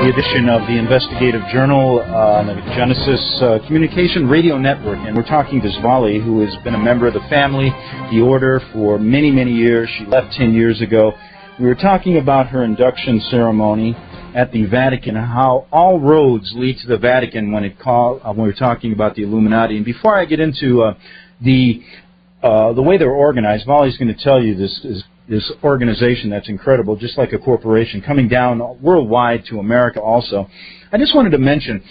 the edition of the Investigative Journal on the Genesis Communication Radio Network. And we're talking to Svali, who has been a member of the family, the order, for many, many years. She left 10 years ago. We were talking about her induction ceremony at the Vatican, how all roads lead to the Vatican when we're talking about the Illuminati. And before I get into the way they're organized, Vali's going to tell you this organization that's incredible, just like a corporation, coming down worldwide to America also. I just wanted to mention,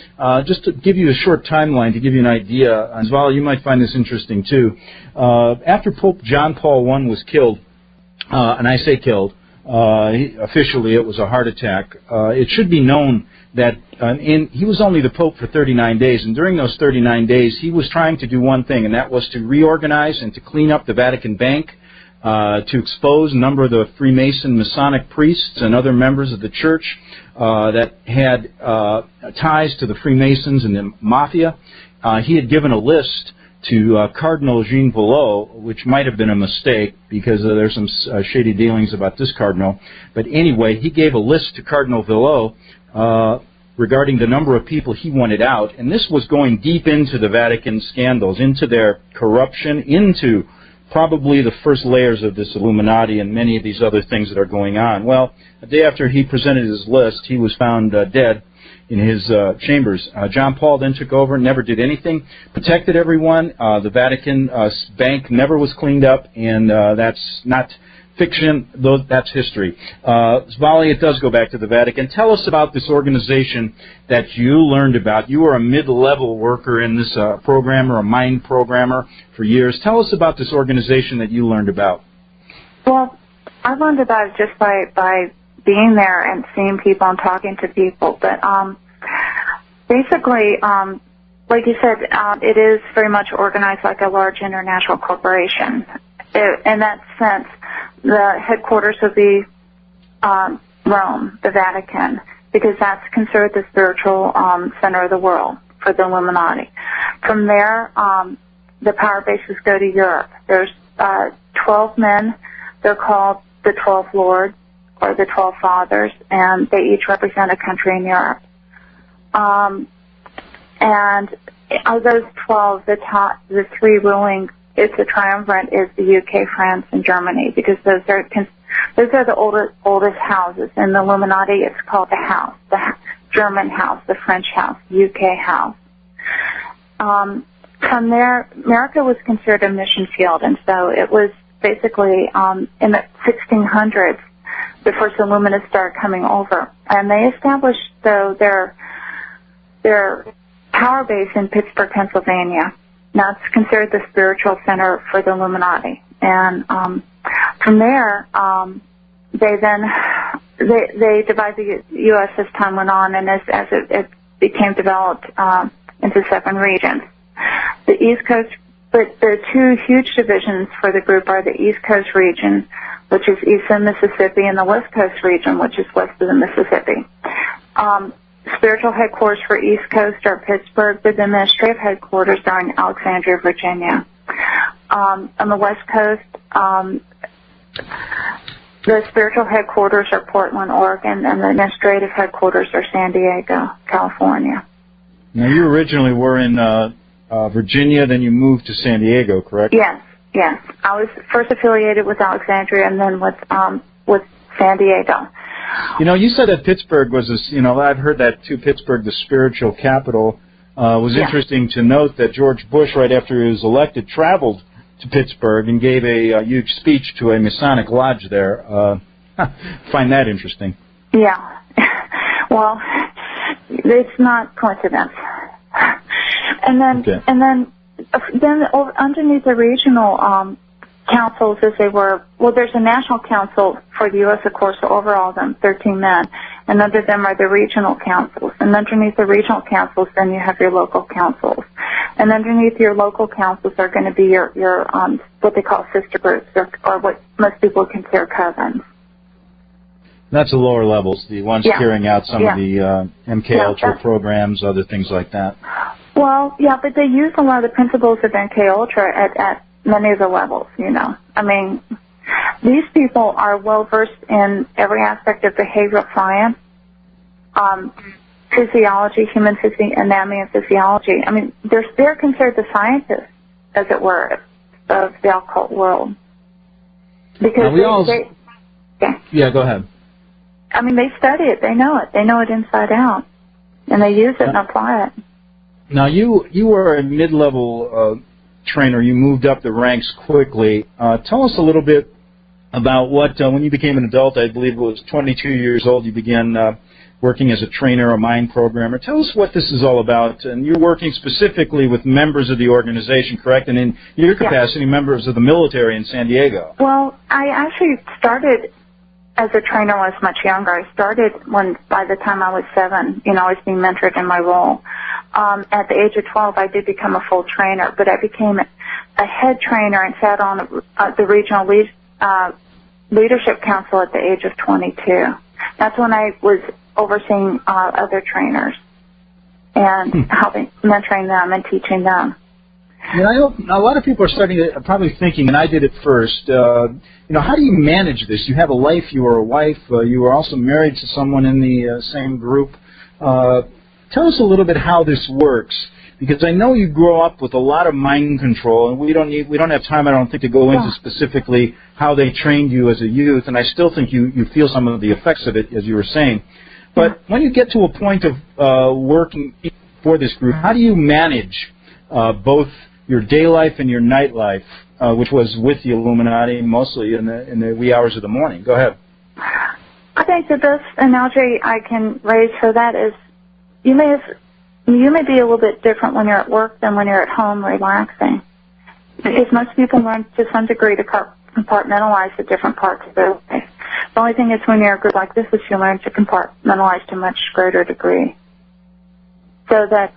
just to give you a short timeline, to give you an idea, and Svali, you might find this interesting too. After Pope John Paul I was killed, and I say killed, officially it was a heart attack, it should be known that he was only the Pope for 39 days, and during those 39 days he was trying to do one thing, and that was to reorganize and to clean up the Vatican Bank, to expose a number of the Freemason Masonic priests and other members of the church that had ties to the Freemasons and the Mafia. He had given a list to Cardinal Jean Villot, which might have been a mistake because there's some shady dealings about this cardinal. But anyway, he gave a list to Cardinal Villot regarding the number of people he wanted out. And this was going deep into the Vatican scandals, into their corruption, into probably the first layers of this Illuminati and many of these other things that are going on. Well, a day after he presented his list, he was found dead in his chambers. John Paul then took over, never did anything, protected everyone. The Vatican Bank never was cleaned up, and that's not fiction, though that's history. Svali, it does go back to the Vatican. Tell us about this organization that you learned about. You were a mid-level worker in this programmer, a mind programmer for years. Tell us about this organization that you learned about. Well, I learned about it just by being there and seeing people and talking to people. But basically, like you said, it is very much organized like a large international corporation. In that sense, the headquarters would be Rome, the Vatican, because that's considered the spiritual center of the world for the Illuminati. From there, the power bases go to Europe. There's 12 men. They're called the 12 Lords or the 12 Fathers, and they each represent a country in Europe. And of those 12, the three ruling, it's a triumvirate, is the UK, France, and Germany, because those are the oldest houses. In the Illuminati, it's called the House, the German House, the French House, UK House. From there, America was considered a mission field, and so it was basically in the 1600s, the first Illuminists started coming over, and they established their power base in Pittsburgh, Pennsylvania. Now it's considered the spiritual center for the Illuminati, and from there, they divided the U.S. as time went on, and as it became developed into 7 regions. The East Coast, but the 2 huge divisions for the group are the East Coast region, which is east of Mississippi, and the West Coast region, which is west of the Mississippi. Spiritual headquarters for East Coast are Pittsburgh, but the administrative headquarters are in Alexandria, Virginia. On the West Coast, the spiritual headquarters are Portland, Oregon, and the administrative headquarters are San Diego, California. Now, you originally were in Virginia, then you moved to San Diego, correct? Yes. I was first affiliated with Alexandria and then with San Diego. You know, you said that Pittsburgh was this, I've heard that too, Pittsburgh, the spiritual capital. Was interesting to note that George Bush, right after he was elected, traveled to Pittsburgh and gave a huge speech to a Masonic lodge there. Find that interesting. Yeah. Well, it's not coincidence. And then underneath the regional councils, as they were, well, there's a national council for the U.S., of course, so over all of them, 13 men, and under them are the regional councils. And underneath the regional councils, then you have your local councils. And underneath your local councils are going to be your what they call sister groups, or what most people consider covens. That's the lower levels, the ones carrying out some of the MK Ultra programs, other things like that. Well, yeah, but they use a lot of the principles of MK Ultra at many of the levels, I mean, these people are well-versed in every aspect of behavioral science, physiology, human anatomy and physiology. I mean, they're considered the scientists, as it were, of the occult world. Because yeah, go ahead. I mean, they study it. They know it. They know it inside out. And they use it and apply it. Now, you were a mid-level trainer. You moved up the ranks quickly. Tell us a little bit about what, when you became an adult, I believe it was 22 years old, you began working as a trainer, a mind programmer. Tell us what this is all about. And you're working specifically with members of the organization, correct? And in your capacity, members of the military in San Diego. Well, I actually started as a trainer when I was much younger. I started by the time I was 7, I was being mentored in my role. At the age of 12, I did become a full trainer, but I became a head trainer and sat on the regional leadership council at the age of 22. That's when I was overseeing other trainers and mentoring them and teaching them. I know a lot of people are probably thinking, and I did it first, how do you manage this? You have a life, you are a wife, you are also married to someone in the same group. Tell us a little bit how this works, because I know you grow up with a lot of mind control, and we don't have time, I don't think, to go into specifically how they trained you as a youth, and I still think you feel some of the effects of it, as you were saying. But when you get to a point of working for this group, how do you manage both your day life and your night life, which was with the Illuminati mostly in the wee hours of the morning? Go ahead. I think the best analogy I can raise for that is you may be a little bit different when you're at work than when you're at home relaxing. Because most people learn to some degree to compartmentalize the different parts of their life. The only thing is when you're a group like this is you learn to compartmentalize to a much greater degree. So that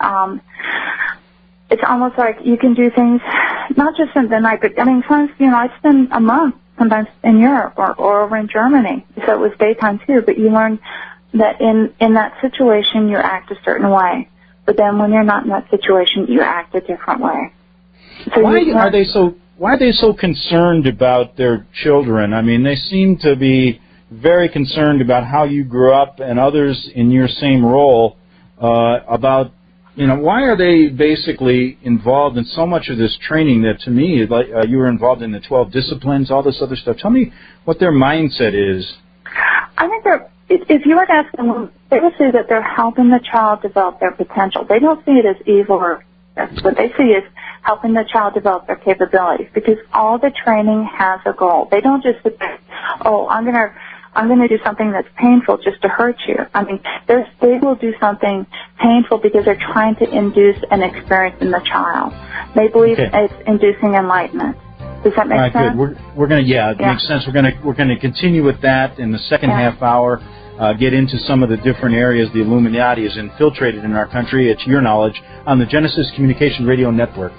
it's almost like you can do things, not just in the night, but I mean, sometimes, I spend a month sometimes in Europe or over in Germany, so it was daytime too, but you learn that in that situation you act a certain way, but then when you're not in that situation, you act a different way. So why are they so concerned about their children? I mean, they seem to be very concerned about how you grew up and others in your same role, about, why are they basically involved in so much of this training that, to me, like you were involved in the 12 disciplines, all this other stuff. Tell me what their mindset is. I think if you were to ask them, they would say that they're helping the child develop their potential. They don't see it as evil or what they see is helping the child develop their capabilities, because all the training has a goal. They don't just sit there, I'm going to do something that's painful just to hurt you. I mean, they will do something painful because they're trying to induce an experience in the child. They believe it's inducing enlightenment. Does that make sense? All right, good. We're going to, it makes sense. We're going to continue with that in the second half hour. Get into some of the different areas the Illuminati has infiltrated in our country, to your knowledge, on the Genesis Communication Radio Network.